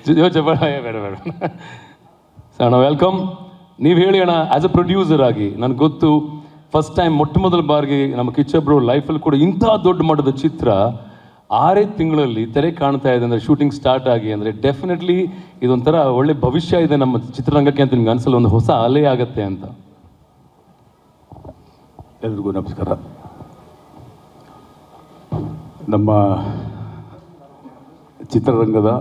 ಬೇಡ ಬೇಡ ಸರ್ ಅಣ್ಣ ವೆಲ್ಕಮ್. ನೀವು ಹೇಳಿ ಅಣ್ಣ, ಆ್ಯಸ್ ಅ ಪ್ರೊಡ್ಯೂಸರ್ ಆಗಿ ನನಗೆ ಗೊತ್ತು, ಫಸ್ಟ್ ಟೈಮ್ ಮೊಟ್ಟ ಮೊದಲ ಬಾರಿಗೆ ನಮ್ಮ ಕಿಚ್ಚಬ್ರು ಲೈಫಲ್ಲಿ ಕೂಡ ಇಂಥ ದೊಡ್ಡ ಮಟ್ಟದ ಚಿತ್ರ 6 ತಿಂಗಳಲ್ಲಿ ತೆರೆ ಕಾಣ್ತಾ ಇದೆ ಅಂದರೆ, ಶೂಟಿಂಗ್ ಸ್ಟಾರ್ಟ್ ಆಗಿ ಅಂದರೆ ಡೆಫಿನೆಟ್ಲಿ ಇದೊಂಥರ ಒಳ್ಳೆ ಭವಿಷ್ಯ ಇದೆ ನಮ್ಮ ಚಿತ್ರರಂಗಕ್ಕೆ ಅಂತ ನಿಮ್ಗೆ ಅನ್ಸಲ್ಲ, ಒಂದು ಹೊಸ ಅಲೆ ಆಗತ್ತೆ ಅಂತ. ಎಲ್ರಿಗೂ ನಮಸ್ಕಾರ. ನಮ್ಮ ಚಿತ್ರರಂಗದ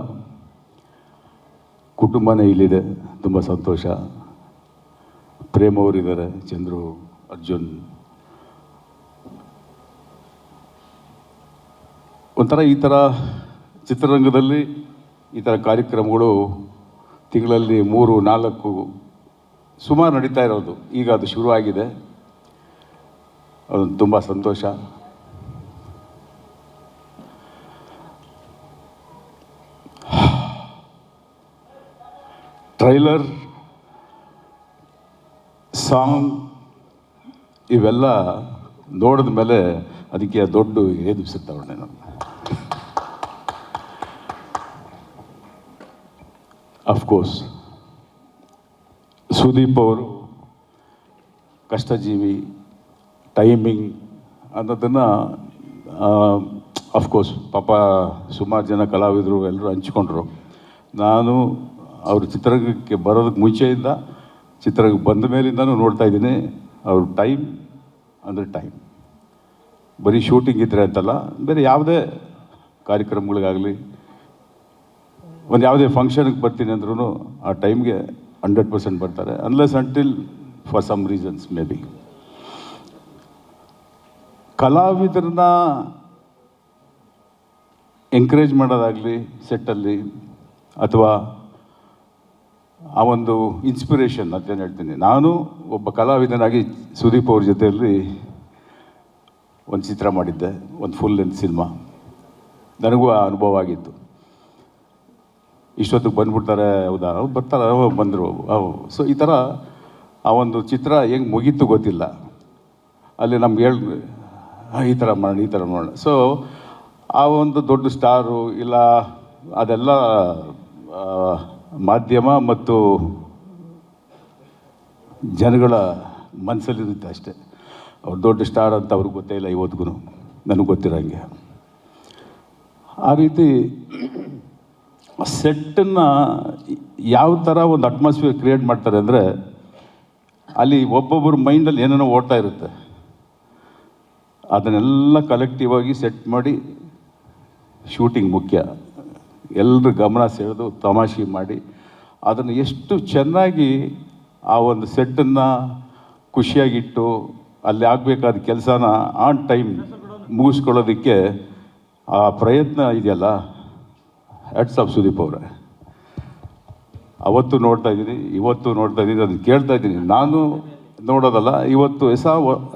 ಕುಟುಂಬನೇ ಇಲ್ಲಿದೆ, ತುಂಬ ಸಂತೋಷ. ಪ್ರೇಮ್ ಅವರಿದ್ದಾರೆ, ಚಂದ್ರು, ಅರ್ಜುನ್. ಒಂಥರ ಈ ಥರ ಚಿತ್ರರಂಗದಲ್ಲಿ ಈ ಥರ ಕಾರ್ಯಕ್ರಮಗಳು ತಿಂಗಳಲ್ಲಿ 3-4 ಸುಮಾರು ನಡೀತಾ ಇರೋದು. ಈಗ ಅದು ಶುರುವಾಗಿದೆ, ಅದು ತುಂಬ ಸಂತೋಷ. ಟ್ರೈಲರ್, ಸಾಂಗ್ ಇವೆಲ್ಲ ನೋಡಿದ ಮೇಲೆ ಅದಕ್ಕೆ ದೊಡ್ಡ ಏನು ಸಿಗ್ತಾವಣ್ಣೆ ನಾನು. ಅಫ್ಕೋರ್ಸ್ ಸುದೀಪ್ ಅವರು ಕಷ್ಟಜೀವಿ, ಟೈಮಿಂಗ್ ಅನ್ನೋದನ್ನು ಅಫ್ಕೋರ್ಸ್ ಪಾಪ ಸುಮಾರು ಜನ ಕಲಾವಿದರು ಎಲ್ಲರೂ ಹಂಚ್ಕೊಂಡ್ರು. ನಾನು ಅವರು ಚಿತ್ರರಂಗಕ್ಕೆ ಬರೋದಕ್ಕೆ ಮುಂಚೆಯಿಂದ ಚಿತ್ರರಂಗಕ್ಕೆ ಬಂದ ಮೇಲಿಂದನೂ ನೋಡ್ತಾ ಇದ್ದೀನಿ. ಅವ್ರ ಟೈಮ್ ಅಂದರೆ ಟೈಮ್, ಬರೀ ಶೂಟಿಂಗ್ ಇದ್ದರೆ ಅಂತಲ್ಲ, ಬೇರೆ ಯಾವುದೇ ಕಾರ್ಯಕ್ರಮಗಳಿಗಾಗಲಿ, ಒಂದು ಯಾವುದೇ ಫಂಕ್ಷನ್ಗೆ ಬರ್ತೀನಿ ಅಂದ್ರೂ ಆ ಟೈಮ್ಗೆ 100% ಬರ್ತಾರೆ, unless until for some reasons maybe. ಕಲಾವಿದರನ್ನ ಎಂಕರೇಜ್ ಮಾಡೋದಾಗಲಿ ಸೆಟ್ಟಲ್ಲಿ, ಅಥವಾ ಆ ಒಂದು ಇನ್ಸ್ಪಿರೇಷನ್ ಅಂತೇನು ಹೇಳ್ತೀನಿ. ನಾನು ಒಬ್ಬ ಕಲಾವಿದನಾಗಿ ಸುದೀಪ್ ಅವ್ರ ಜೊತೆಯಲ್ಲಿ ಒಂದು ಚಿತ್ರ ಮಾಡಿದ್ದೆ, ಒಂದು ಫುಲ್ ಲೆಂತ್ ಸಿನಿಮಾ. ನನಗೂ ಆ ಅನುಭವ ಆಗಿತ್ತು. ಇಷ್ಟೊತ್ತಿಗೆ ಬಂದ್ಬಿಡ್ತಾರೆ, ಹೌದಾ ಬರ್ತಾರೆ, ಬಂದರು. ಸೊ ಈ ಥರ ಆ ಒಂದು ಚಿತ್ರ ಹೆಂಗೆ ಮುಗೀತು ಗೊತ್ತಿಲ್ಲ. ಅಲ್ಲಿ ನಮ್ಗೆ ಈ ಥರ ಮಾಡೋಣ, ಈ ಥರ ಮಾಡೋಣ. ಸೊ ಆ ಒಂದು ದೊಡ್ಡ ಸ್ಟಾರು ಇಲ್ಲ, ಅದೆಲ್ಲ ಮಾಧ್ಯಮ ಮತ್ತು ಜನಗಳ ಮನಸ್ಸಲ್ಲಿರುತ್ತೆ ಅಷ್ಟೇ. ಅವ್ರು ದೊಡ್ಡ ಸ್ಟಾರ್ ಅಂತ ಅವ್ರಿಗೆ ಗೊತ್ತೇ ಇಲ್ಲ ಇವತ್ತಿಗೂ, ನನಗೆ ಗೊತ್ತಿರೋಂಗೆ. ಆ ರೀತಿ ಸೆಟ್ಟನ್ನು ಯಾವ ಥರ ಒಂದು ಅಟ್ಮಾಸ್ಫಿಯರ್ ಕ್ರಿಯೇಟ್ ಮಾಡ್ತಾರೆ ಅಂದರೆ, ಅಲ್ಲಿ ಒಬ್ಬೊಬ್ಬರ ಮೈಂಡಲ್ಲಿ ಏನೇನೋ ಓಡ್ತಾ ಇರುತ್ತೆ, ಅದನ್ನೆಲ್ಲ ಕಲೆಕ್ಟಿವ್ ಆಗಿ ಸೆಟ್ ಮಾಡಿ ಶೂಟಿಂಗ್ ಮುಖ್ಯ. ಎಲ್ಲರೂ ಗಮನ ಸೆಳೆದು ತಮಾಷೆ ಮಾಡಿ ಅದನ್ನು ಎಷ್ಟು ಚೆನ್ನಾಗಿ ಆ ಒಂದು ಸೆಟ್ಟನ್ನು ಖುಷಿಯಾಗಿಟ್ಟು ಅಲ್ಲಿ ಆಗಬೇಕಾದ ಕೆಲಸನ ಆನ್ ಟೈಮ್ ಮುಗಿಸ್ಕೊಳ್ಳೋದಕ್ಕೆ ಆ ಪ್ರಯತ್ನ ಇದೆಯಲ್ಲ, ಹ್ಯಾಟ್ಸ್ ಆಫ್ ಸುದೀಪ್ ಅವರೇ. ಅವತ್ತು ನೋಡ್ತಾ ಇದ್ದೀನಿ, ಇವತ್ತು ನೋಡ್ತಾ ಇದ್ದೀನಿ, ಅದನ್ನು ಕೇಳ್ತಾ ಇದ್ದೀನಿ. ನಾನು ನೋಡೋದಲ್ಲ, ಇವತ್ತು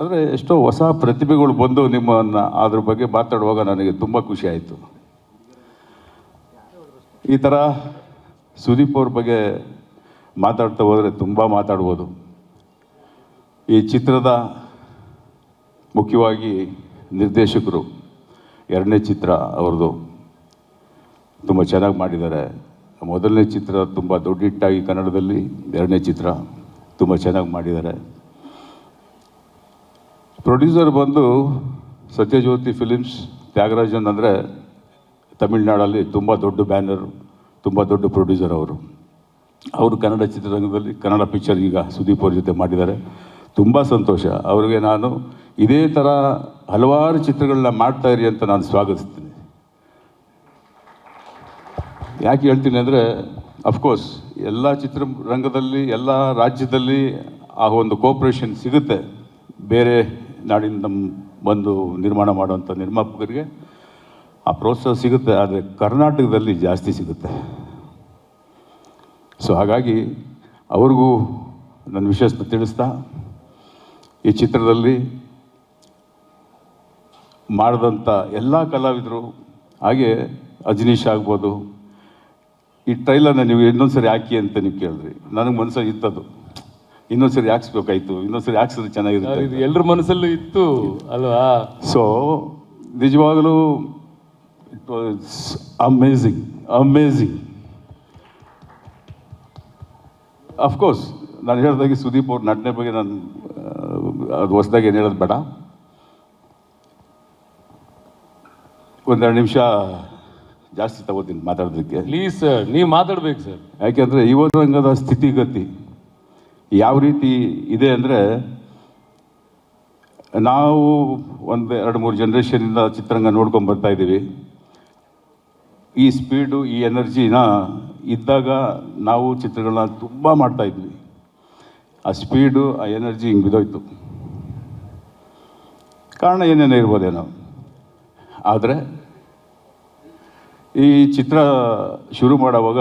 ಅಂದರೆ ಎಷ್ಟೋ ಹೊಸ ಪ್ರತಿಭೆಗಳು ಬಂದು ನಿಮ್ಮನ್ನು ಅದ್ರ ಬಗ್ಗೆ ಮಾತಾಡುವಾಗ ನನಗೆ ತುಂಬ ಖುಷಿ ಆಯಿತು. ಈ ಥರ ಸುದೀಪ್ ಅವ್ರ ಬಗ್ಗೆ ಮಾತಾಡ್ತಾ ಹೋದರೆ ತುಂಬ ಮಾತಾಡ್ಬೋದು. ಈ ಚಿತ್ರದ ಮುಖ್ಯವಾಗಿ ನಿರ್ದೇಶಕರು, 2ನೇ ಚಿತ್ರ ಅವ್ರದ್ದು, ತುಂಬ ಚೆನ್ನಾಗಿ ಮಾಡಿದ್ದಾರೆ. ಮೊದಲನೇ ಚಿತ್ರ ತುಂಬ ದೊಡ್ಡ ಹಿಟ್ಟಾಗಿ ಕನ್ನಡದಲ್ಲಿ, 2ನೇ ಚಿತ್ರ ತುಂಬ ಚೆನ್ನಾಗಿ ಮಾಡಿದ್ದಾರೆ. ಪ್ರೊಡ್ಯೂಸರ್ ಬಂದು ಸತ್ಯಜ್ಯೋತಿ ಫಿಲಿಮ್ಸ್, ತ್ಯಾಗರಾಜನ್ ಅಂದರೆ ತಮಿಳ್ನಾಡಲ್ಲಿ ತುಂಬ ದೊಡ್ಡ ಬ್ಯಾನರ್, ತುಂಬ ದೊಡ್ಡ ಪ್ರೊಡ್ಯೂಸರ್ ಅವರು ಕನ್ನಡ ಚಿತ್ರರಂಗದಲ್ಲಿ ಕನ್ನಡ ಪಿಕ್ಚರ್ ಈಗ ಸುದೀಪ್ ಅವ್ರ ಜೊತೆ ಮಾಡಿದ್ದಾರೆ. ತುಂಬ ಸಂತೋಷ. ಅವ್ರಿಗೆ ನಾನು ಇದೇ ಥರ ಹಲವಾರು ಚಿತ್ರಗಳನ್ನ ಮಾಡ್ತಾಯಿರಿ ಅಂತ ನಾನು ಸ್ವಾಗತಿಸ್ತೀನಿ. ಯಾಕೆ ಹೇಳ್ತೀನಿ ಅಂದರೆ, ಅಫ್ಕೋರ್ಸ್ ಎಲ್ಲ ಚಿತ್ರರಂಗದಲ್ಲಿ ಎಲ್ಲ ರಾಜ್ಯದಲ್ಲಿ ಆ ಒಂದು ಕೋಪ್ರೇಷನ್ ಸಿಗುತ್ತೆ. ಬೇರೆ ನಾಡಿಂದ ಬಂದು ನಿರ್ಮಾಣ ಮಾಡುವಂಥ ನಿರ್ಮಾಪಕರಿಗೆ ಆ ಪ್ರೋತ್ಸಾಹ ಸಿಗುತ್ತೆ, ಆದರೆ ಕರ್ನಾಟಕದಲ್ಲಿ ಜಾಸ್ತಿ ಸಿಗುತ್ತೆ. ಸೊ ಹಾಗಾಗಿ ಅವ್ರಿಗೂ ನನ್ನ ವಿಷಯನ ತಿಳಿಸ್ತಾ, ಈ ಚಿತ್ರದಲ್ಲಿ ಮಾಡಿದಂಥ ಎಲ್ಲ ಕಲಾವಿದರು, ಹಾಗೆ ಅಜನೀಶ್ ಆಗ್ಬೋದು, ಈ ಟ್ರೈಲರ್ನ ನೀವು ಇನ್ನೊಂದು ಸರಿ ಹಾಕಿ ಅಂತ ನೀವು ಕೇಳಿದ್ರಿ. ನನಗೆ ಮನಸ್ಸಲ್ಲಿ ಇತ್ತದು, ಇನ್ನೊಂದು ಸರಿ ಹಾಕ್ಸ್ಬೇಕಾಯ್ತು, ಇನ್ನೊಂದು ಸರಿ ಹಾಕ್ಸಿದ್ರೆ ಚೆನ್ನಾಗಿರುತ್ತೆ, ಎಲ್ಲರ ಮನಸ್ಸಲ್ಲೂ ಇತ್ತು ಅಲ್ವಾ. ಸೊ ನಿಜವಾಗಲೂ ಇಟ್ ವಾಸ್ ಅಮೇಝಿಂಗ್. ಅಫ್ಕೋರ್ಸ್ ನಾನು ಹೇಳ್ದಾಗೆ ಸುದೀಪ್ ಅವ್ರ ನಟನೆ ಬಗ್ಗೆ ನಾನು ಅದು ಹೊಸದಾಗಿ ಏನು ಹೇಳೋದು ಬೇಡ. ಒಂದೆರಡು ನಿಮಿಷ ಜಾಸ್ತಿ ತಗೋತೀನಿ ಮಾತಾಡೋದಕ್ಕೆ. ಪ್ಲೀಸ್ ಸರ್, ನೀವು ಮಾತಾಡ್ಬೇಕು ಸರ್. ಯಾಕೆಂದರೆ ಯುವ ರಂಗದ ಸ್ಥಿತಿಗತಿ ಯಾವ ರೀತಿ ಇದೆ ಅಂದರೆ, ನಾವು ಒಂದು 2-3 ಜನ್ರೇಷನಿಂದ ಚಿತ್ರರಂಗ ನೋಡ್ಕೊಂಡು ಬರ್ತಾ ಇದ್ದೀವಿ. ಈ ಸ್ಪೀಡು, ಈ ಎನರ್ಜಿನ ಇದ್ದಾಗ ನಾವು ಚಿತ್ರಗಳನ್ನ ತುಂಬ ಮಾಡ್ತಾಯಿದ್ವಿ. ಆ ಸ್ಪೀಡು, ಆ ಎನರ್ಜಿ ಹಿಂಗೆ ಬಿದ್ದೋಯ್ತು. ಕಾರಣ ಏನೇನೋ ಇರ್ಬೋದೇನೋ. ಆದರೆ ಈ ಚಿತ್ರ ಶುರು ಮಾಡೋವಾಗ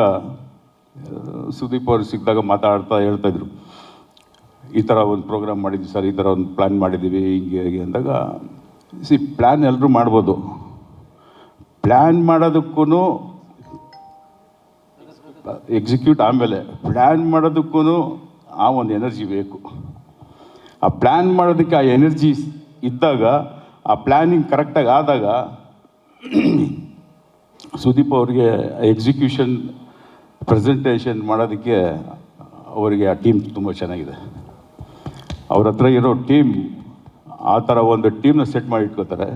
ಸುದೀಪ್ ಅವರು ಸಿಕ್ಕಿದಾಗ ಮಾತಾಡ್ತಾ ಹೇಳ್ತಾಯಿದ್ರು, ಈ ಥರ ಒಂದು ಪ್ರೋಗ್ರಾಮ್ ಮಾಡಿದ್ವಿ ಸರ್, ಈ ಥರ ಒಂದು ಪ್ಲ್ಯಾನ್ ಮಾಡಿದ್ದೀವಿ ಹಿಂಗೆ ಹೇಗೆ ಅಂದಾಗ, ಪ್ಲ್ಯಾನ್ ಎಲ್ಲರೂ ಮಾಡ್ಬೋದು. ಪ್ಲ್ಯಾನ್ ಮಾಡೋದಕ್ಕೂ ಎಕ್ಸಿಕ್ಯೂಟ್ ಆಮೇಲೆ ಪ್ಲ್ಯಾನ್ ಮಾಡೋದಕ್ಕೂ ಆ ಒಂದು ಎನರ್ಜಿ ಬೇಕು. ಆ ಪ್ಲ್ಯಾನ್ ಮಾಡೋದಕ್ಕೆ ಆ ಎನರ್ಜಿ ಇದ್ದಾಗ, ಆ ಪ್ಲ್ಯಾನಿಂಗ್ ಕರೆಕ್ಟಾಗಿ ಆದಾಗ ಸುದೀಪ್ ಅವರಿಗೆ ಎಕ್ಸಿಕ್ಯೂಷನ್ ಪ್ರೆಸೆಂಟೇಷನ್ ಮಾಡೋದಕ್ಕೆ ಅವರಿಗೆ ಆ ಟೀಮ್ ತುಂಬ ಚೆನ್ನಾಗಿದೆ. ಅವ್ರ ಹತ್ರ ಇರೋ ಟೀಮ್ ಆ ಥರ ಒಂದು ಟೀಮ್ನ ಸೆಟ್ ಮಾಡಿ ಇಟ್ಕೋತಾರೆ.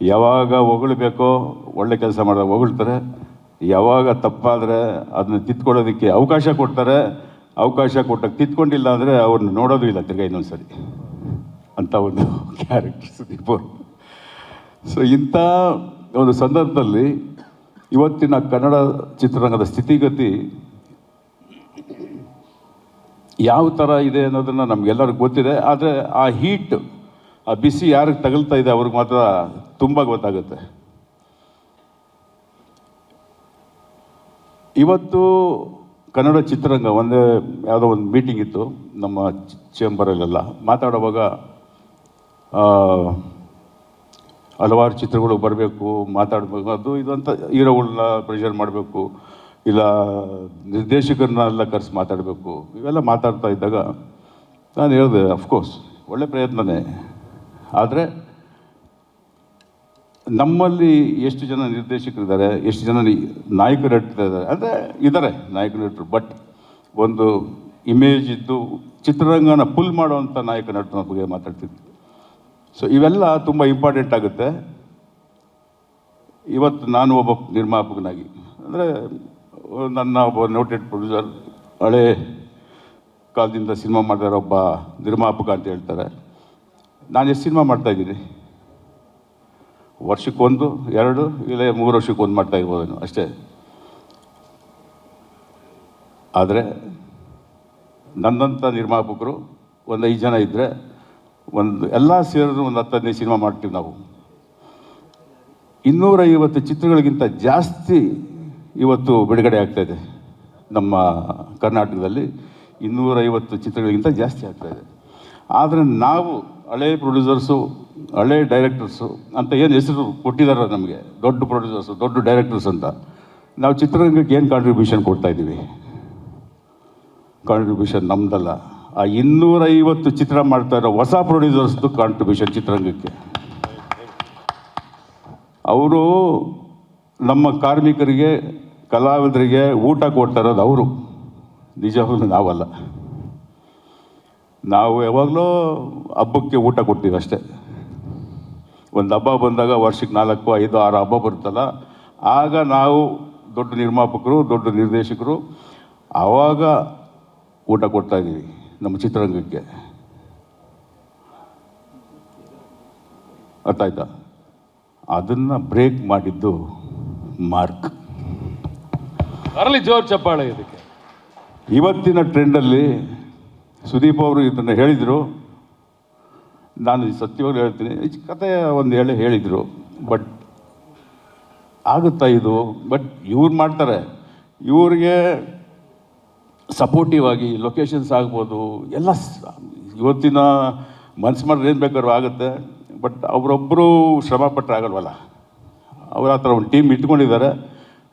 ಯಾವಾಗ ಹೊಗಳ್ಬೇಕೋ ಒಳ್ಳೆ ಕೆಲಸ ಮಾಡಿದಾಗ ಹೊಗಳ್ತಾರೆ, ಯಾವಾಗ ತಪ್ಪಾದರೆ ಅದನ್ನ ತಿದ್ಕೊಳ್ಳೋದಕ್ಕೆ ಅವಕಾಶ ಕೊಡ್ತಾರೆ. ಅವಕಾಶ ಕೊಟ್ಟಾಗ ತಿದ್ಕೊಂಡಿಲ್ಲ ಅಂದರೆ ಅವ್ರನ್ನ ನೋಡೋದು ಇಲ್ಲ ತಿರ್ಗಾ ಇನ್ನೊಂದು ಸರಿ ಅಂಥ ಒಂದು ಕ್ಯಾರೆಕ್ಟರ್ ಸುದೀಪ್ ಅವರು. ಸೊ ಇಂಥ ಒಂದು ಸಂದರ್ಭದಲ್ಲಿ ಇವತ್ತಿನ ಕನ್ನಡ ಚಿತ್ರರಂಗದ ಸ್ಥಿತಿಗತಿ ಯಾವ ಥರ ಇದೆ ಅನ್ನೋದನ್ನು ನಮಗೆಲ್ಲರಿಗೂ ಗೊತ್ತಿದೆ. ಆದರೆ ಆ ಹೀಟ್, ಆ ಬಿಸಿ ಯಾರಿಗೆ ತಗಲ್ತಾ ಇದೆ ಅವ್ರಿಗೆ ಮಾತ್ರ ತುಂಬ ಗೊತ್ತಾಗುತ್ತೆ. ಇವತ್ತು ಕನ್ನಡ ಚಿತ್ರರಂಗ ಯಾವುದೋ ಒಂದು ಮೀಟಿಂಗ್ ಇತ್ತು ನಮ್ಮ ಚೇಂಬರಲ್ಲೆಲ್ಲ. ಮಾತಾಡುವಾಗ ಹಲವಾರು ಚಿತ್ರಗಳು ಬರಬೇಕು, ಮಾತಾಡಬೇಕು, ಅದು ಇದು ಅಂತ ಹೀರೋಗಳನ್ನ ಪ್ರೆಷರ್ ಮಾಡಬೇಕು, ಇಲ್ಲ ನಿರ್ದೇಶಕರನ್ನೆಲ್ಲ ಕರೆಸಿ ಮಾತಾಡಬೇಕು, ಇವೆಲ್ಲ ಮಾತಾಡ್ತಾ ಇದ್ದಾಗ ನಾನು ಹೇಳಿದೆ, ಅಫ್ಕೋರ್ಸ್ ಒಳ್ಳೆ ಪ್ರಯತ್ನನೇ. ಆದರೆ ನಮ್ಮಲ್ಲಿ ಎಷ್ಟು ಜನ ನಿರ್ದೇಶಕರಿದ್ದಾರೆ, ಎಷ್ಟು ಜನ ನಾಯಕರು ಇರ್ತಿದ್ದಾರೆ ಅಂದರೆ ಇದ್ದಾರೆ ನಾಯಕ ನಟರು, ಬಟ್ ಒಂದು ಇಮೇಜ್ ಇದ್ದು ಚಿತ್ರರಂಗನ ಪುಲ್ ಮಾಡುವಂಥ ನಾಯಕ ನಟನ ಬಗ್ಗೆ ಮಾತಾಡ್ತಿದ್ವಿ. ಸೊ ಇವೆಲ್ಲ ತುಂಬ ಇಂಪಾರ್ಟೆಂಟ್ ಆಗುತ್ತೆ. ಇವತ್ತು ನಾನು ಒಬ್ಬ ನಿರ್ಮಾಪಕನಾಗಿ, ಅಂದರೆ ನನ್ನ ಒಬ್ಬ ನೋಟೆಡ್ ಪ್ರೊಡ್ಯೂಸರ್, ಹಳೆ ಕಾಲದಿಂದ ಸಿನಿಮಾ ಮಾಡಿದಾರೆ ಒಬ್ಬ ನಿರ್ಮಾಪಕ ಅಂತ ಹೇಳ್ತಾರೆ. ನಾನು ಎಷ್ಟು ಸಿನಿಮಾ ಮಾಡ್ತಾಯಿದ್ದೀನಿ, ವರ್ಷಕ್ಕೊಂದು 2 ಇಲ್ಲ 3 ವರ್ಷಕ್ಕೊಂದು ಮಾಡ್ತಾ ಇರ್ಬೋದೇನು ಅಷ್ಟೇ. ಆದರೆ ನನ್ನಂಥ ನಿರ್ಮಾಪಕರು ಒಂದು 5 ಜನ ಇದ್ದರೆ ಎಲ್ಲ ಸೇರಿದ್ರು ಒಂದು 10-15 ಸಿನಿಮಾ ಮಾಡ್ತೀವಿ ನಾವು. 250 ಚಿತ್ರಗಳಿಗಿಂತ ಜಾಸ್ತಿ ಇವತ್ತು ಬಿಡುಗಡೆ ಆಗ್ತಾಯಿದೆ ನಮ್ಮ ಕರ್ನಾಟಕದಲ್ಲಿ. 250 ಚಿತ್ರಗಳಿಗಿಂತ ಜಾಸ್ತಿ ಆಗ್ತಾಯಿದೆ. ಆದರೆ ನಾವು ಹಳೆ ಪ್ರೊಡ್ಯೂಸರ್ಸು, ಹಳೆ ಡೈರೆಕ್ಟರ್ಸು ಅಂತ ಏನು ಹೆಸರು ಕೊಟ್ಟಿದ್ದಾರೆ ನಮಗೆ, ದೊಡ್ಡ ಪ್ರೊಡ್ಯೂಸರ್ಸು, ದೊಡ್ಡ ಡೈರೆಕ್ಟರ್ಸ್ ಅಂತ, ನಾವು ಚಿತ್ರರಂಗಕ್ಕೆ ಏನು ಕಾಂಟ್ರಿಬ್ಯೂಷನ್ ಕೊಡ್ತಾಯಿದ್ದೀವಿ? ಕಾಂಟ್ರಿಬ್ಯೂಷನ್ ನಮ್ಮದಲ್ಲ, ಆ 250 ಚಿತ್ರ ಮಾಡ್ತಾ ಇರೋ ಹೊಸ ಪ್ರೊಡ್ಯೂಸರ್ಸ್ದು ಕಾಂಟ್ರಿಬ್ಯೂಷನ್ ಚಿತ್ರರಂಗಕ್ಕೆ. ಅವರು ನಮ್ಮ ಕಾರ್ಮಿಕರಿಗೆ, ಕಲಾವಿದರಿಗೆ ಊಟ ಕೊಡ್ತಾ ಇರೋದು ಅವರು, ನಿಜವಾಗ್ಲೂ ನಾವಲ್ಲ. ನಾವು ಯಾವಾಗಲೂ ಹಬ್ಬಕ್ಕೆ ಊಟ ಕೊಡ್ತೀವಿ ಅಷ್ಟೇ. ಒಂದು ಹಬ್ಬ ಬಂದಾಗ ವರ್ಷಕ್ಕೆ 4, 5, 6 ಹಬ್ಬ ಬರುತ್ತಲ್ಲ, ಆಗ ನಾವು ದೊಡ್ಡ ನಿರ್ಮಾಪಕರು, ದೊಡ್ಡ ನಿರ್ದೇಶಕರು ಆವಾಗ ಊಟ ಕೊಡ್ತಾಯಿದ್ದೀವಿ ನಮ್ಮ ಚಿತ್ರರಂಗಕ್ಕೆ. ಅರ್ಥ ಆಯ್ತಾ? ಅದನ್ನು ಬ್ರೇಕ್ ಮಾಡಿದ್ದು ಮಾರ್ಕ್. ಬರಲಿ ಜೋರ್ ಚಪ್ಪಾಳೆ ಇದಕ್ಕೆ. ಇವತ್ತಿನ ಟ್ರೆಂಡಲ್ಲಿ ಸುದೀಪ್ ಅವರು ಇದನ್ನು ಹೇಳಿದರು. ನಾನು ಸತ್ಯವಾಗ್ಲೂ ಹೇಳ್ತೀನಿ, ಕತೆ ಒಂದು ಹೇಳಿದರು, ಬಟ್ ಆಗುತ್ತಾ ಇದು? ಬಟ್ ಇವ್ರು ಮಾಡ್ತಾರೆ, ಇವ್ರಿಗೆ ಸಪೋರ್ಟಿವ್ ಆಗಿ ಲೊಕೇಶನ್ಸ್ ಆಗ್ಬೋದು, ಎಲ್ಲ ಇವತ್ತಿನ ಮನ್ಸು ಮಾಡಿದ್ರೆ ಏನು ಬೇಕಾದ್ರೂ ಆಗುತ್ತೆ. ಬಟ್ ಅವರೊಬ್ಬರು ಶ್ರಮ ಪಟ್ಟರೆ ಆಗಲ್ವಲ್ಲ, ಅವ್ರ ಆ ಥರ ಒಂದು ಟೀಮ್ ಇಟ್ಕೊಂಡಿದ್ದಾರೆ.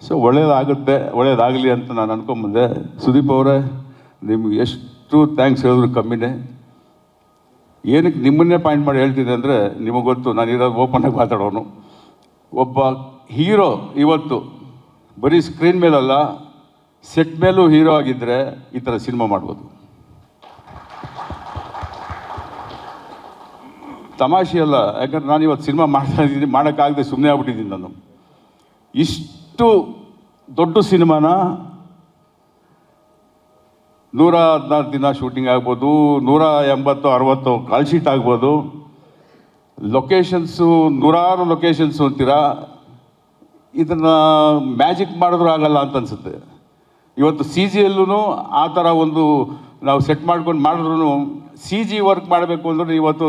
ಸೊ ಒಳ್ಳೇದಾಗುತ್ತೆ, ಒಳ್ಳೇದಾಗಲಿ ಅಂತ ನಾನು ಅನ್ಕೊಂಬಂದೆ. ಸುದೀಪ್ ಅವರೇ, ನಿಮ್ಗೆ ಎಷ್ಟು ಥ್ಯಾಂಕ್ಸ್ ಹೇಳಿದ್ರು ಕಮ್ಮಿನೇ. ಏನಕ್ಕೆ ನಿಮ್ಮನ್ನೇ ಪಾಯಿಂಟ್ ಮಾಡಿ ಹೇಳ್ತೀನಿ ಅಂದರೆ, ನಿಮಗೆ ಗೊತ್ತು ನಾನು ಇರೋದು ಓಪನ್ನಾಗಿ ಮಾತಾಡೋನು. ಒಬ್ಬ ಹೀರೋ ಇವತ್ತು ಬರೀ ಸ್ಕ್ರೀನ್ ಮೇಲಲ್ಲ, ಸೆಟ್ ಮೇಲೂ ಹೀರೋ ಆಗಿದ್ದರೆ ಈ ಥರ ಸಿನಿಮಾ ಮಾಡ್ಬೋದು. ತಮಾಷೆ ಅಲ್ಲ, ಯಾಕಂದ್ರೆ ನಾನು ಇವತ್ತು ಸಿನಿಮಾ ಮಾಡ್ತಾ ಇದ್ದೀನಿ, ಮಾಡೋಕ್ಕಾಗದೆ ಸುಮ್ಮನೆ ಆಗ್ಬಿಟ್ಟಿದ್ದೀನಿ ನಾನು. ಇಷ್ಟು ದೊಡ್ಡ ಸಿನಿಮಾನ 116 ದಿನ ಶೂಟಿಂಗ್ ಆಗ್ಬೋದು, 180-60 ಕಾಲ್ ಶೀಟ್ ಆಗ್ಬೋದು, ಲೊಕೇಶನ್ಸು 100 ಲೊಕೇಶನ್ಸು ಅಂತೀರಾ, ಇದನ್ನು ಮ್ಯಾಜಿಕ್ ಮಾಡಿದ್ರೂ ಆಗಲ್ಲ ಅಂತ ಅನಿಸುತ್ತೆ. ಇವತ್ತು CGಯಲ್ಲೂ ಆ ಥರ ಒಂದು ನಾವು ಸೆಟ್ ಮಾಡ್ಕೊಂಡು ಮಾಡಿದ್ರು CG ವರ್ಕ್ ಮಾಡಬೇಕು ಅಂದರೆ ಇವತ್ತು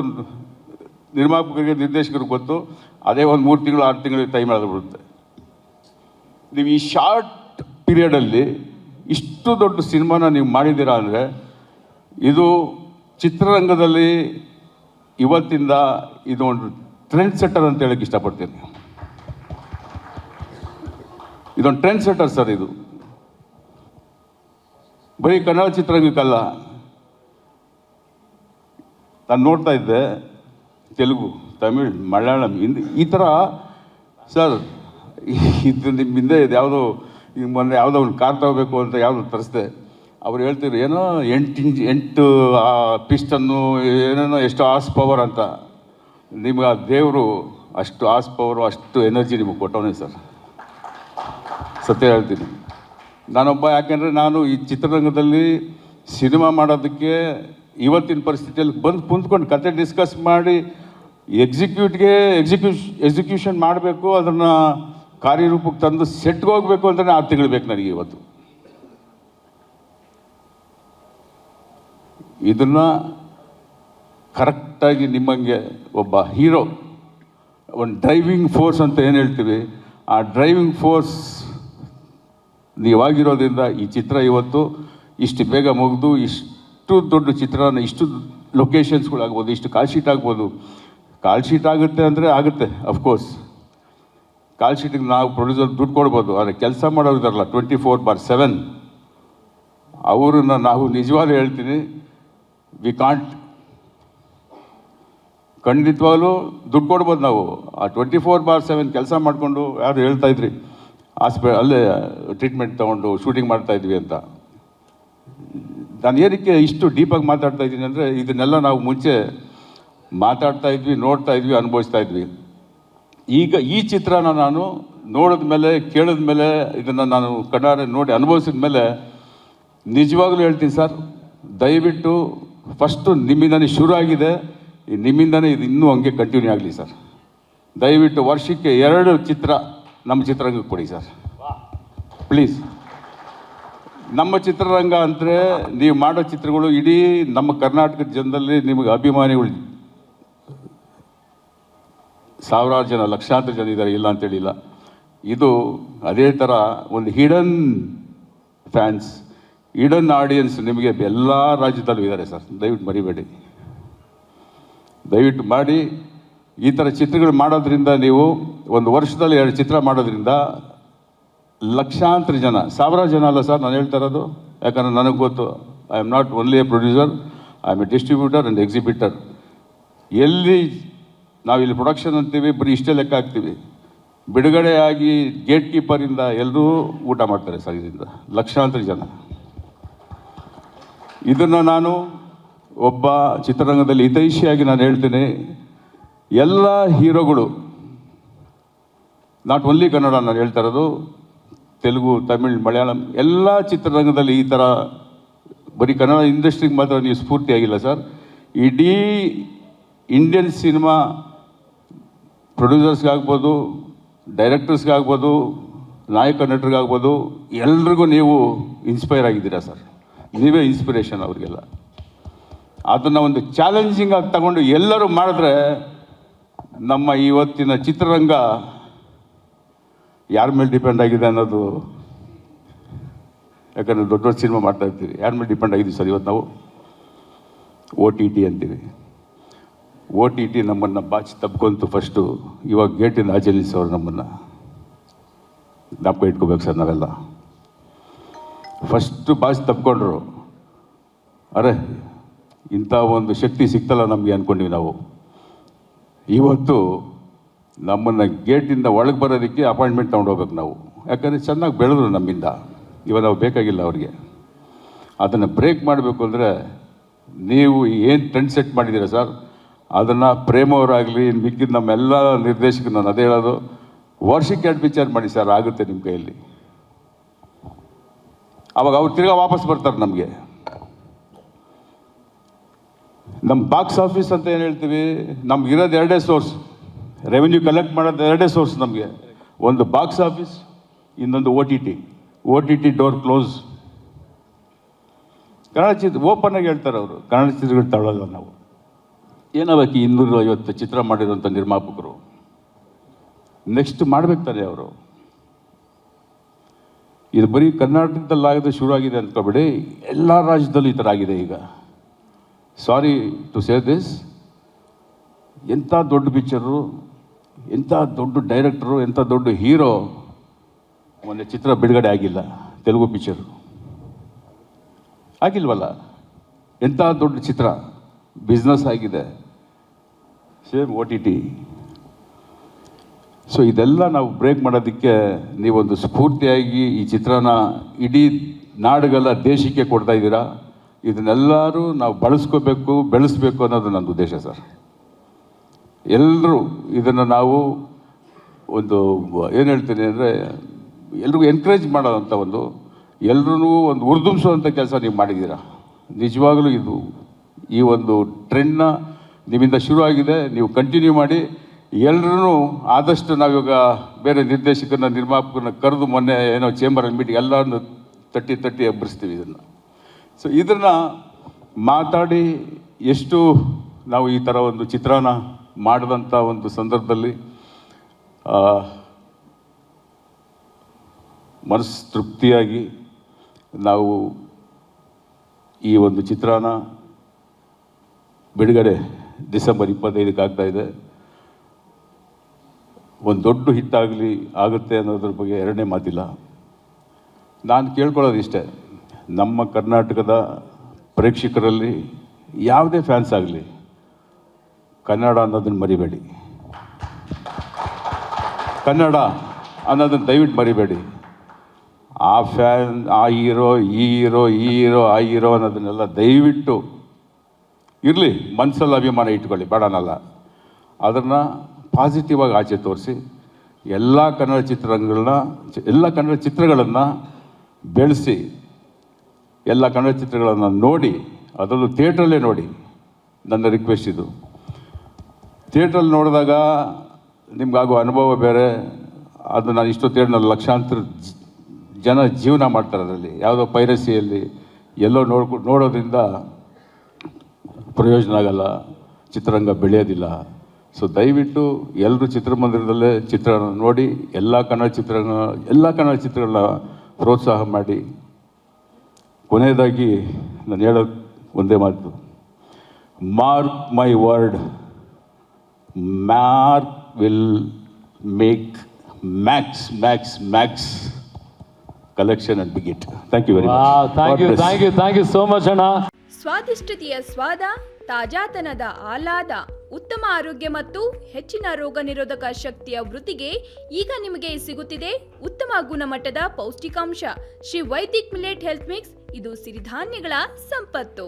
ನಿರ್ಮಾಪಕರಿಗೆ ನಿರ್ದೇಶಕರಿಗೆ ಗೊತ್ತು, ಅದೇ ಒಂದು 3 ತಿಂಗಳು 6 ತಿಂಗಳಿಗೆ ಟೈಮ್ ಆಗಿಬಿಡುತ್ತೆ. ನೀವು ಈ ಶಾರ್ಟ್ ಪೀರಿಯಡಲ್ಲಿ ಇಷ್ಟು ದೊಡ್ಡ ಸಿನಿಮಾನ ನೀವು ಮಾಡಿದ್ದೀರಾ ಅಂದರೆ ಇದು ಚಿತ್ರರಂಗದಲ್ಲಿ ಇವತ್ತಿಂದ ಇದು ಒಂದು ಟ್ರೆಂಡ್ ಸೆಟ್ಟರ್ ಅಂತ ಹೇಳಕ್ಕೆ ಇಷ್ಟಪಡ್ತೀನಿ. ಇದೊಂದು ಟ್ರೆಂಡ್ ಸೆಟ್ಟರ್ ಸರ್. ಇದು ಬರೀ ಕನ್ನಡ ಚಿತ್ರರಂಗಕ್ಕಲ್ಲ, ನಾನು ನೋಡ್ತಾ ಇದ್ದೆ ತೆಲುಗು, ತಮಿಳ್, ಮಲಯಾಳಂ, ಹಿಂದಿ ಈ ಥರ ಸರ್. ಇದು ನಿಮ್ಮ ಹಿಂದೆ ಇದು ಯಾವುದೋ ಈಗ ಮೊನ್ನೆ ಯಾವುದೋ ಒಂದು ಕಾರ್ ತಗೋಬೇಕು ಅಂತ ಯಾವುದೋ ತರಿಸ್ದೆ, ಅವ್ರು ಹೇಳ್ತಿದ್ರು ಏನೋ 8 ಪಿಸ್ಟನ್ನು ಏನೇನೋ ಎಷ್ಟು ಹಾರ್ಸ್ ಪವರ್ ಅಂತ. ನಿಮ್ಗೆ ಆ ದೇವರು ಅಷ್ಟು ಹಾರ್ಸ್ ಪವರು ಅಷ್ಟು ಎನರ್ಜಿ ನಿಮಗೆ ಕೊಟ್ಟವನೇ ಸರ್, ಸತ್ಯ ಹೇಳ್ತೀನಿ. ನಾನೊಬ್ಬ, ಯಾಕೆಂದರೆ ನಾನು ಈ ಚಿತ್ರರಂಗದಲ್ಲಿ ಸಿನಿಮಾ ಮಾಡೋದಕ್ಕೆ ಇವತ್ತಿನ ಪರಿಸ್ಥಿತಿಯಲ್ಲಿ ಬಂದು ಕುಂತ್ಕೊಂಡು ಕತೆ ಡಿಸ್ಕಸ್ ಮಾಡಿ ಎಕ್ಸಿಕ್ಯೂಷನ್ ಮಾಡಬೇಕು, ಅದನ್ನು ಕಾರ್ಯರೂಪಕ್ಕೆ ತಂದು ಸೆಟ್ಗೆ ಹೋಗಬೇಕು ಅಂತಲೇ 6 ತಿಂಗಳು ಬೇಕು ನನಗೆ ಇವತ್ತು. ಇದನ್ನು ಕರೆಕ್ಟಾಗಿ ನಿಮ್ಮಂಗೆ ಒಬ್ಬ ಹೀರೋ, ಒಂದು ಡ್ರೈವಿಂಗ್ ಫೋರ್ಸ್ ಅಂತ ಏನು ಹೇಳ್ತೀವಿ, ಆ ಡ್ರೈವಿಂಗ್ ಫೋರ್ಸ್ ನೀವಾಗಿರೋದ್ರಿಂದ ಈ ಚಿತ್ರ ಇವತ್ತು ಇಷ್ಟು ಬೇಗ ಮುಗಿದು ಇಷ್ಟು ದೊಡ್ಡ ಚಿತ್ರನ, ಇಷ್ಟು ಲೊಕೇಶನ್ಸ್ಗಳಾಗ್ಬೋದು, ಇಷ್ಟು ಕಾಲ್ ಶೀಟ್ ಆಗ್ಬೋದು. ಕಾಲ್ ಶೀಟ್ ಆಗುತ್ತೆ ಅಂದರೆ ಆಗುತ್ತೆ, ಅಫ್ಕೋರ್ಸ್ ಕಾಲ್ ಶೀಟಿಗೆ ನಾವು ಪ್ರೊಡ್ಯೂಸರ್ ದುಡ್ಡು ಕೊಡ್ಬೋದು, ಆದರೆ ಕೆಲಸ ಮಾಡೋರು ಇದಾರಲ್ಲ 24/7 ಅವ್ರನ್ನ ನಾವು ನಿಜವಾಗ್ಲೂ ಹೇಳ್ತೀನಿ, ವಿ ಕಾಂಟ್. ಖಂಡಿತವಾಗ್ಲೂ ದುಡ್ಡು ಕೊಡ್ಬೋದು ನಾವು, ಆ 24/7 ಕೆಲಸ ಮಾಡಿಕೊಂಡು. ಯಾರು ಹೇಳ್ತಾಯಿದ್ರಿ ಅಲ್ಲೇ ಟ್ರೀಟ್ಮೆಂಟ್ ತೊಗೊಂಡು ಶೂಟಿಂಗ್ ಮಾಡ್ತಾಯಿದ್ವಿ ಅಂತ. ನಾನು ಏನಕ್ಕೆ ಇಷ್ಟು ಡೀಪಾಗಿ ಮಾತಾಡ್ತಾ ಇದ್ದೀನಿ ಅಂದರೆ ಇದನ್ನೆಲ್ಲ ನಾವು ಮುಂಚೆ ಮಾತಾಡ್ತಾ ಇದ್ವಿ, ನೋಡ್ತಾ ಇದ್ವಿ, ಅನುಭವಿಸ್ತಾ ಇದ್ವಿ. ಈಗ ಈ ಚಿತ್ರನ ನಾನು ನೋಡಿದ ಮೇಲೆ, ಕೇಳಿದ ಮೇಲೆ, ಇದನ್ನು ನಾನು ಕಣ್ಣಾರೆ ನೋಡಿ ಅನುಭವಿಸಿದ ಮೇಲೆ ನಿಜವಾಗ್ಲೂ ಹೇಳ್ತೀನಿ ಸರ್, ದಯವಿಟ್ಟು ಫಸ್ಟು ನಿಮ್ಮಿಂದನೇ ಶುರು ಆಗಿದೆ, ನಿಮ್ಮಿಂದನೇ ಇದು ಇನ್ನೂ ಹಂಗೆ ಕಂಟಿನ್ಯೂ ಆಗಲಿ ಸರ್. ದಯವಿಟ್ಟು ವರ್ಷಕ್ಕೆ 2 ಚಿತ್ರ ನಮ್ಮ ಚಿತ್ರರಂಗಕ್ಕೆ ಕೊಡಿ ಸರ್, ಪ್ಲೀಸ್. ನಮ್ಮ ಚಿತ್ರರಂಗ ಅಂದರೆ ನೀವು ಮಾಡೋ ಚಿತ್ರಗಳು ಇಡೀ ನಮ್ಮ ಕರ್ನಾಟಕದ ಜನದಲ್ಲಿ ನಿಮಗೆ ಅಭಿಮಾನಿಗಳು ಸಾವಿರಾರು ಜನ, ಲಕ್ಷಾಂತರ ಜನ ಇದ್ದಾರೆ, ಇಲ್ಲ ಅಂತೇಳಿಲ್ಲ. ಇದು ಅದೇ ಥರ ಒಂದು ಹಿಡನ್ ಫ್ಯಾನ್ಸ್, ಹಿಡನ್ ಆಡಿಯನ್ಸ್ ನಿಮಗೆ ಎಲ್ಲ ರಾಜ್ಯದಲ್ಲೂ ಇದ್ದಾರೆ ಸರ್. ದಯವಿಟ್ಟು ಮರಿಬೇಡಿ, ದಯವಿಟ್ಟು ಮಾಡಿ. ಈ ಥರ ಚಿತ್ರಗಳು ಮಾಡೋದ್ರಿಂದ, ನೀವು ಒಂದು ವರ್ಷದಲ್ಲಿ 2 ಚಿತ್ರ ಮಾಡೋದ್ರಿಂದ ಲಕ್ಷಾಂತರ ಜನ, ಸಾವಿರಾರು ಜನ ಅಲ್ಲ ಸರ್ ನಾನು ಹೇಳ್ತಾ ಇರೋದು, ಯಾಕಂದರೆ ನನಗೆ ಗೊತ್ತು, I am not only A producer, I am A distributor and exhibitor. ಎಲ್ಲಿ ನಾವಿಲ್ಲಿ ಪ್ರೊಡಕ್ಷನ್ ಅಂತೀವಿ, ಬರೀ ಇಷ್ಟೇ ಲೆಕ್ಕ ಹಾಕ್ತೀವಿ, ಬಿಡುಗಡೆಯಾಗಿ ಗೇಟ್ ಕೀಪರಿಂದ ಎಲ್ಲರೂ ಊಟ ಮಾಡ್ತಾರೆ ಸರ್. ಇದರಿಂದ ಲಕ್ಷಾಂತರ ಜನ. ಇದನ್ನು ನಾನು ಒಬ್ಬ ಚಿತ್ರರಂಗದಲ್ಲಿ ಹಿತೈಷಿಯಾಗಿ ನಾನು ಹೇಳ್ತೀನಿ, ಎಲ್ಲ ಹೀರೋಗಳು, ನಾಟ್ ಓನ್ಲಿ ಕನ್ನಡ ನಾನು ಹೇಳ್ತಾ ಇರೋದು, ತೆಲುಗು, ತಮಿಳ್, ಮಲಯಾಳಂ ಎಲ್ಲ ಚಿತ್ರರಂಗದಲ್ಲಿ ಈ ಥರ, ಬರೀ ಕನ್ನಡ ಇಂಡಸ್ಟ್ರಿಗೆ ಮಾತ್ರ ನೀವು ಸ್ಫೂರ್ತಿಯಾಗಿಲ್ಲ ಸರ್, ಇಡೀ ಇಂಡಿಯನ್ ಸಿನಿಮಾ ಪ್ರೊಡ್ಯೂಸರ್ಸ್ಗಾಗ್ಬೋದು, ಡೈರೆಕ್ಟರ್ಸ್ಗಾಗ್ಬೋದು, ನಾಯಕ ನಟರಿಗಾಗ್ಬೋದು, ಎಲ್ರಿಗೂ ನೀವು ಇನ್ಸ್ಪೈರ್ ಆಗಿದ್ದೀರಾ ಸರ್. ನೀವೇ ಇನ್ಸ್ಪಿರೇಷನ್ ಅವ್ರಿಗೆಲ್ಲ. ಅದನ್ನು ಒಂದು ಚಾಲೆಂಜಿಂಗ್ ಆಗಿ ತಗೊಂಡು ಎಲ್ಲರೂ ಮಾಡಿದ್ರೆ ನಮ್ಮ ಇವತ್ತಿನ ಚಿತ್ರರಂಗ ಯಾರ ಮೇಲೆ ಡಿಪೆಂಡ್ ಆಗಿದೆ ಅನ್ನೋದು, ಯಾಕಂದರೆ ದೊಡ್ಡ ದೊಡ್ಡ ಸಿನಿಮಾ ಮಾಡ್ತಾ ಇರ್ತೀವಿ, ಯಾರ ಮೇಲೆ ಡಿಪೆಂಡ್ ಆಗಿದ್ದೀವಿ ಸರ್? ಇವತ್ತು ನಾವು OTT ಅಂತೀವಿ. OTT ನಮ್ಮನ್ನು ಬಾಚಿ ತಬ್ಕೊಂತು ಫಸ್ಟು. ಇವಾಗ ಗೇಟಿಂದ ಆಚೆ ನಿಲ್ಲಿಸೋರು ನಮ್ಮನ್ನು ಜ್ಞಾಪಕ ಇಟ್ಕೋಬೇಕು ಸರ್. ನಾವೆಲ್ಲ ಫಸ್ಟು ಬಾಚಿ ತಬ್ಕೊಂಡ್ರು, ಅರೆ ಇಂಥ ಒಂದು ಶಕ್ತಿ ಸಿಗ್ತಲ್ಲ ನಮಗೆ ಅಂದ್ಕೊಂಡ್ವಿ ನಾವು. ಇವತ್ತು ನಮ್ಮನ್ನು ಗೇಟಿಂದ ಒಳಗೆ ಬರೋದಕ್ಕೆ ಅಪಾಯಿಂಟ್ಮೆಂಟ್ ತೊಗೊಂಡೋಗ್ಬೇಕು ನಾವು, ಯಾಕಂದರೆ ಚೆನ್ನಾಗಿ ಬೆಳೆದ್ರು ನಮ್ಮಿಂದ. ಇವಾಗ ನಾವು ಬೇಕಾಗಿಲ್ಲ ಅವ್ರಿಗೆ. ಅದನ್ನು ಬ್ರೇಕ್ ಮಾಡಬೇಕು ಅಂದರೆ ನೀವು ಏನು ಟ್ರೆಂಡ್ ಸೆಟ್ ಮಾಡಿದ್ದೀರಾ ಸರ್, ಅದನ್ನು ಪ್ರೇಮ್ ಅವರಾಗಲಿ ಮಿಕ್ಕಿದ ನಮ್ಮೆಲ್ಲ ನಿರ್ದೇಶಕರು, ನಾನು ಅದೇ ಹೇಳೋದು, ವರ್ಷಕ್ಕೆ 2 ಪಿಕ್ಚರ್ ಮಾಡಿ ಸರ್, ಆಗುತ್ತೆ ನಿಮ್ಮ ಕೈಯಲ್ಲಿ. ಅವಾಗ ಅವ್ರು ತಿರ್ಗಾ ವಾಪಸ್ ಬರ್ತಾರೆ. ನಮಗೆ ನಮ್ಮ ಬಾಕ್ಸ್ ಆಫೀಸ್ ಅಂತ ಏನು ಹೇಳ್ತೀವಿ, ನಮ್ಗೆ ಇರೋದು 2 ಸೋರ್ಸ್, ರೆವೆನ್ಯೂ ಕಲೆಕ್ಟ್ ಮಾಡೋದು 2 ಸೋರ್ಸ್ ನಮಗೆ. ಒಂದು ಬಾಕ್ಸ್ ಆಫೀಸ್, ಇನ್ನೊಂದು OTT ಡೋರ್ ಕ್ಲೋಸ್. ಕನ್ನಡ ಚಿತ್ರ ಓಪನ್ ಆಗಿ ಹೇಳ್ತಾರೆ ಅವರು, ಕನ್ನಡ ಚಿತ್ರಗಳು ತಗೊಳ್ಳೋಲ್ಲ ನಾವು. ಏನಾಗಬೇಕು 250 ಚಿತ್ರ ಮಾಡಿರುವಂಥ ನಿರ್ಮಾಪಕರು ನೆಕ್ಸ್ಟ್ ಮಾಡ್ಬೇಕು ತಾನೆ ಅವರು. ಇದು ಬರೀ ಕರ್ನಾಟಕದಲ್ಲಾಗದೆ ಶುರು ಆಗಿದೆ ಅಂದ್ಕೊಬೇಡಿ, ಎಲ್ಲ ರಾಜ್ಯದಲ್ಲೂ ಈ ಥರ ಆಗಿದೆ ಈಗ. ಸಾರಿ ಟು ಸೇ ದಿಸ್, ಎಂಥ ದೊಡ್ಡ ಪಿಕ್ಚರು, ಎಂಥ ದೊಡ್ಡ ಡೈರೆಕ್ಟರು, ಎಂಥ ದೊಡ್ಡ ಹೀರೋ ಒಂದು ಚಿತ್ರ ಬಿಡುಗಡೆ ಆಗಿಲ್ಲ. ತೆಲುಗು ಪಿಕ್ಚರು ಆಗಿಲ್ವಲ್ಲ, ಎಂಥ ದೊಡ್ಡ ಚಿತ್ರ ಬಿಸ್ನೆಸ್ ಆಗಿದೆ. Same OTT. ಸೊ ಇದೆಲ್ಲ ನಾವು ಬ್ರೇಕ್ ಮಾಡೋದಕ್ಕೆ ನೀವೊಂದು ಸ್ಫೂರ್ತಿಯಾಗಿ ಈ ಚಿತ್ರನ ಇಡೀ ನಾಡುಗೆಲ್ಲ ದೇಶಕ್ಕೆ ಕೊಡ್ತಾ ಇದ್ದೀರಾ. ಇದನ್ನೆಲ್ಲರೂ ನಾವು ಬಳಸ್ಕೋಬೇಕು, ಬೆಳೆಸ್ಬೇಕು ಅನ್ನೋದು ನನ್ನ ಉದ್ದೇಶ ಸರ್. ಎಲ್ಲರೂ ಇದನ್ನು ನಾವು ಒಂದು ಏನು ಹೇಳ್ತೀನಿ ಅಂದರೆ, ಎಲ್ರಿಗೂ ಎನ್ಕರೇಜ್ ಮಾಡೋದಂಥ ಎಲ್ಲರೂ ಒಂದು ಉರ್ದುಂಬಿಸುವಂಥ ಕೆಲಸ ನೀವು ಮಾಡಿದ್ದೀರಾ. ನಿಜವಾಗಲೂ ಇದು ಈ ಒಂದು ಟ್ರೆಂಡ್ನ ನಿಮ್ಮಿಂದ ಶುರು ಆಗಿದೆ, ನೀವು ಕಂಟಿನ್ಯೂ ಮಾಡಿ. ಎಲ್ಲರೂ ಆದಷ್ಟು ನಾವಿವಾಗ ಬೇರೆ ನಿರ್ದೇಶಕರನ್ನ, ನಿರ್ಮಾಪಕರನ್ನ ಕರೆದು, ಮೊನ್ನೆ ಏನೋ ಚೇಂಬರಲ್ಲಿ ಮೀಟಿಂಗ್ ಎಲ್ಲರನ್ನು ತಟ್ಟಿ ಎಬ್ಬರಿಸ್ತೀವಿ ಇದನ್ನು. ಸೊ ಇದನ್ನು ಮಾತಾಡಿ ಎಷ್ಟು ನಾವು ಈ ಥರ ಒಂದು ಚಿತ್ರನ ಮಾಡಿದಂಥ ಒಂದು ಸಂದರ್ಭದಲ್ಲಿ ಮನಸ್ಸು ತೃಪ್ತಿಯಾಗಿ ನಾವು ಈ ಒಂದು ಚಿತ್ರನ ಬಿಡುಗಡೆ ಡಿಸೆಂಬರ್ 25ಕ್ಕೆ ಆಗ್ತಾಯಿದೆ. ಒಂದು ದೊಡ್ಡ ಹಿಟ್ಟಾಗಲಿ ಆಗುತ್ತೆ ಅನ್ನೋದ್ರ ಬಗ್ಗೆ ಎರಡನೇ ಮಾತಿಲ್ಲ. ನಾನು ಕೇಳ್ಕೊಳ್ಳೋದು ಇಷ್ಟೇ, ನಮ್ಮ ಕರ್ನಾಟಕದ ಪ್ರೇಕ್ಷಕರಲ್ಲಿ ಯಾವುದೇ ಫ್ಯಾನ್ಸ್ ಆಗಲಿ, ಕನ್ನಡ ಅನ್ನೋದನ್ನು ಮರಿಬೇಡಿ. ಕನ್ನಡ ಅನ್ನೋದನ್ನು ದಯವಿಟ್ಟು ಮರಿಬೇಡಿ. ಆ ಫ್ಯಾನ್, ಆ ಹೀರೋ, ಈ ಹೀರೋ ಆ ಹೀರೋ ಅನ್ನೋದನ್ನೆಲ್ಲ ದಯವಿಟ್ಟು ಇರಲಿ, ಮನಸ್ಸಲ್ಲಿ ಅಭಿಮಾನ ಇಟ್ಕೊಳ್ಳಿ, ಬೇಡನಲ್ಲ. ಅದನ್ನು ಪಾಸಿಟಿವ್ ಆಗಿ ಆಚೆ ತೋರಿಸಿ ಎಲ್ಲ ಕನ್ನಡ ಚಿತ್ರಗಳನ್ನು ಬೆಳೆಸಿ, ಎಲ್ಲ ಕನ್ನಡ ಚಿತ್ರಗಳನ್ನು ನೋಡಿ, ಅದರಲ್ಲೂ ಥಿಯೇಟ್ರಲ್ಲೇ ನೋಡಿ. ನನ್ನ ರಿಕ್ವೆಸ್ಟ್ ಇದು. ಥಿಯೇಟ್ರಲ್ಲಿ ನೋಡಿದಾಗ ನಿಮ್ಗಾಗೋ ಅನುಭವ ಬೇರೆ. ಅದು ನಾನು ಥಿಯೇಟ್ರಲ್ಲಿ ಲಕ್ಷಾಂತರ ಜನ ಜೀವನ ಮಾಡ್ತಾರೆ ಅದರಲ್ಲಿ. ಯಾವುದೋ ಪೈರಸಿಯಲ್ಲಿ ಎಲ್ಲೋ ನೋಡೋದ್ರಿಂದ ಪ್ರಯೋಜನ ಆಗಲ್ಲ, ಚಿತ್ರರಂಗ ಬೆಳೆಯೋದಿಲ್ಲ. ಸೊ ದಯವಿಟ್ಟು ಎಲ್ಲರೂ ಚಿತ್ರಮಂದಿರದಲ್ಲೇ ಚಿತ್ರ ನೋಡಿ, ಎಲ್ಲ ಕನ್ನಡ ಚಿತ್ರಗಳನ್ನ ಪ್ರೋತ್ಸಾಹ ಮಾಡಿ. ಕೊನೆಯದಾಗಿ ನಾನು ಹೇಳೋದು ಒಂದೇ ಮಾತು, mark my word, mark will make Max collection and big hit. Thank you very much. Thank you so much ಅಣ್ಣ. ಸ್ವಾದಿಷ್ಟತೆಯ ಸ್ವಾದ, ತಾಜಾತನದ ಆಹ್ಲಾದ, ಉತ್ತಮ ಆರೋಗ್ಯ ಮತ್ತು ಹೆಚ್ಚಿನ ರೋಗ ನಿರೋಧಕ ಶಕ್ತಿಯ ವೃದ್ಧಿಗೆ ಈಗ ನಿಮಗೆ ಸಿಗುತ್ತಿದೆ ಉತ್ತಮ ಗುಣಮಟ್ಟದ ಪೌಷ್ಟಿಕಾಂಶ. Shri Vaidik millet health mix. ಇದು ಸಿರಿಧಾನ್ಯಗಳ ಸಂಪತ್ತು.